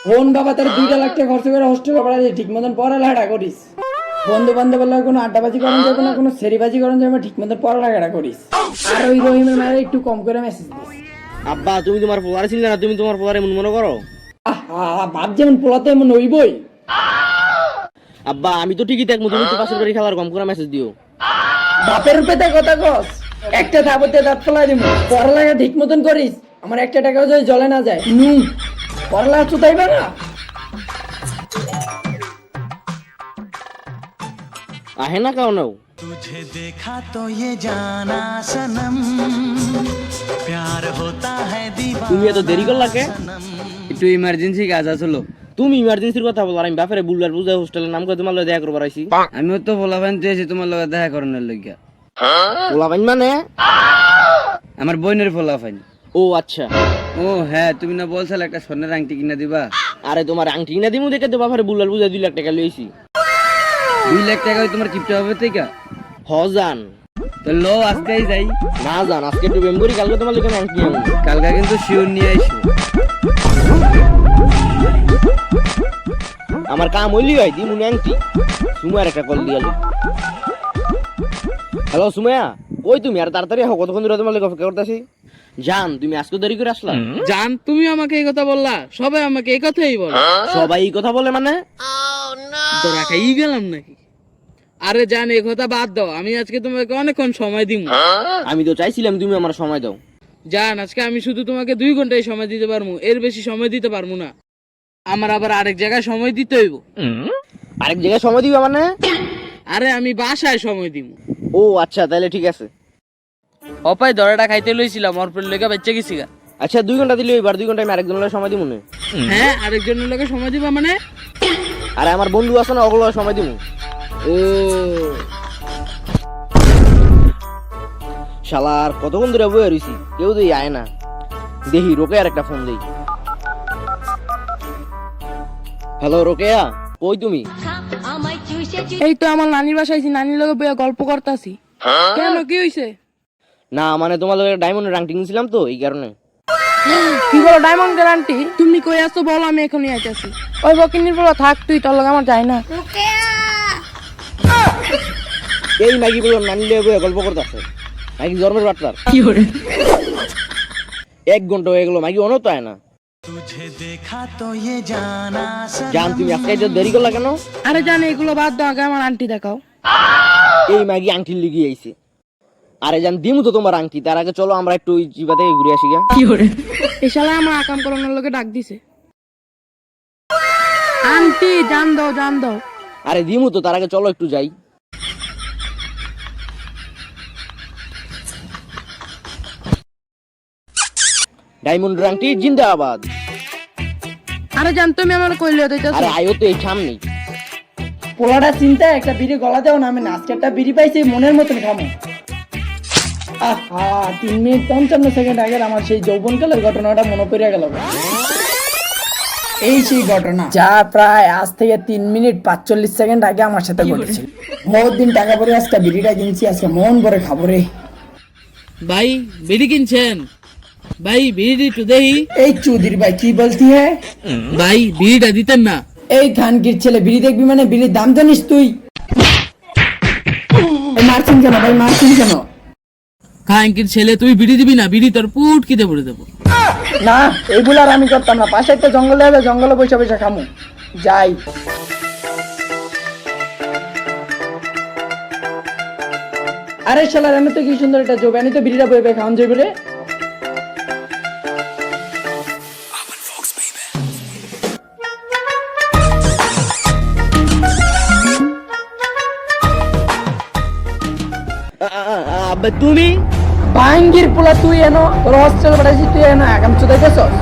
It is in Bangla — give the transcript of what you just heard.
ফোন বাবা তোর 2 লাখ টাকা খরচ করে হোস্টেলে পড়াই ঠিক মতন পড়ালেখা করিস। বন্ধু বান্ধবের লাগে কোনো আড্ডাবাজি করেন যাবে না, কোনো সেরিবাজি করেন যাবে, ঠিক মতন পড়ালেখা করিস। আর ওই রহিমের মায়ের একটু কম করে মেসেজ দিস। আব্বা তুমি তোমার পোলারে চিন্তা না, তুমি তোমার পোলারে এমন মনে করো? বাপ যেমন পোলাতে এমন হইবই। আব্বা আমি তো ঠিকই দেখবো, তুমি তো পাশের বাড়ি খেলার কম করে মেসেজ দিও। বাপের পেতে কথা কস, একটা থাপতে দাঁত ফেলাই দিব। পড়ালেখা ঠিক মতন করিস, আমার একটা টাকাও যদি জলে না যায়। পড়ালেখা চুতাইবে না। আহে না কাও নাও। तुझे देखा तो ये जाना सनम प्यार होता है दीवाना। তুমি এত দেরি করলা কে? একটু ইমার্জেন্সি কাজ আসলো। তুমি ইমার্জেন্সির কথা বলো, আর আমি বাপেরে বুলবার বুঝে হোস্টেলের নাম করে তোমার লগে দেখা করবার আইছি। আমিও তো বলাবেন চেয়েছি তোমার লগে দেখা করানোর লইগা। পোলাপাইন মানে? আমার বোনের ফলাফাইন। ও আচ্ছা। ও হ্যাঁ, তুমি না বলছিলে একটা স্বর্ণের আংটি কিনা দিবা? আরে তোমার আংটি কিনা দিমু দেখে তো বাপেরে বুলবার বুঝে 2 লাখ টাকা লইছি। 2 লাখ টাকা তোমার কিপটা হবে থেকে? হজান তো লো আজকেই যাই। না জান, আজকে একটু বেমবরি, কালকে তোমার লেগে আংটি আনবো। কালকা কিন্তু শিওর নিয়ে আইসো। আমার কাম হইলি ভাই দিমু আংটি। সুমার একটা কল দিয়ালি। হ্যালো সুমায়া, কই তুমি? আর তাড়াতাড়ি হও, কতক্ষণ ধরে তোমার লেগে অপেক্ষা করতেছি। জান তুমি আজকে দেরি করে আসলা? জান তুমি আমাকে এই কথা বললা? সবাই আমাকে এই কথাই বলে। সবাই এই কথা বলে মানে? তো রাখাই গেলাম নাকি? আরে জান এই কথা বাদ দাও, আমি আজকে তোমাকে অনেকক্ষণ সময় দিব। আমি তো চাইছিলাম তুমি আমার সময় দাও। জান আজকে আমি শুধু তোমাকে 2 ঘন্টায় সময় দিতে পারবো, এর বেশি সময় দিতে পারবো না। আমার আবার আরেক জায়গায় সময় দিতে হইব। আরেক জায়গায় সময় দিবা মানে? আরে আমি বাসায় সময় দিব। ও আচ্ছা, তাহলে ঠিক আছে। অপায় দরাটা খাইতে লইছিলাম, ওর পর লেগে বেঁচে গেছি গা। আচ্ছা 2 ঘন্টা দিলে এবার 2 ঘন্টা আমি আরেকজনের সময় দিব না। হ্যাঁ আরেকজনের লগে সময় দিবা মানে? আরে আমার বন্ধু আছে না, ওগুলো সময় দিব। ও শালার কতক্ষণ ধরে বয়ে রইছি, কেউ তো আয় না। দেখি রোকেয়ার একটা ফোন দেই। হ্যালো রোকেয়া, কই তুমি? এই তো আমার নানির বাসায় আইছি, নানির লগে বইয়া গল্প করতাছি। কেন কি হইছে? না মানে তোমার লগে ডায়মন্ডের আংটি নিয়েছিলাম তো, এই কারণে। কি বলো ডায়মন্ড গ্যারান্টি? তুমি কই আছো বলো, আমি এখনই আইতাছি। ওই বকিনির বলো থাক, তুই তোর লগে আমার যাই না। এই মাইকি বললাম নানি লগে বয়ে গল্প করতেছে। মাইকি জন্মের বাটলার। 1 ঘন্টা হয়ে গেল, মাইকি অনত আয় না। तुझे देखा तो ये जाना জান তুমি আজকে এত দেরি করলা কেন? আরে জান এগুলো বাদ দাও, আগে আমার আন্টি দেখাও। এই মাইকি আংটি লিগি আইছে। আরে জান দিমু তো তোমার আংটি, তার আগে চলো আমরা একটু ওই জিবা থেকে ঘুরে আসি গা। এই শালা আমার আকাম করানোর লগে ডাক দিছে। আন্টি জান দাও, জান দাও। আরে দিমু তো, তার আগে চলো একটু যাই। ডায়মন্ড আংটি জিন্দাবাদ। আরে জান তুমি আমার কইলে দিতেছো। আরে আয়ো তো এই সামনেই। পোলাটা চিন্তা একটা বিড়ি গলা দেও না, আমি আজকে একটা বিড়ি পাইছি মনের মতন খামো। 3 মিনিট 55 সেকেন্ড আগের আমার সেই যৌবনকালের ঘটনাটা মনে পড়ে গেল। এই সেই ঘটনা যা প্রায় আজ থেকে 3 মিনিট 45 সেকেন্ড আগে আমার সাথে ঘটেছিল। বহুত দিন টাকা পরে আজকে বিড়িটা কিনছি, আজকে মন ভরে খাবো রে। ভাই বিড়ি কিনছেন? ভাই বিড়ি একটু দেই। এই চৌধুরী ভাই কি বলতি হ্যাঁ? ভাই বিড়িটা দিতেন না? এই খানকির ছেলে বিড়ি দেখবি মানে বিড়ির দাম জানিস তুই? মারছিন কেন ভাই, মারছিন কেন? খাঙ্কির ছেলে তুই বিড়ি দিবি না? বিড়ি তোর পুটকিতে পড়ে দেবো। না এগুলো আর আমি করতাম না, পাশে একটা জঙ্গলে আছে, জঙ্গলে বসে বসে খামু। যাই। আরে শালা রান্না তো কি সুন্দর একটা জোব, আমি তো বিড়িটা বইবে খাওয়ান যাই বলে। আব্বা তুমি? বাঙ্গির পোলা তুই এনো, তোর হস্টেল পাঠাইছি তুই এনো আগাম চুদাইতেছস।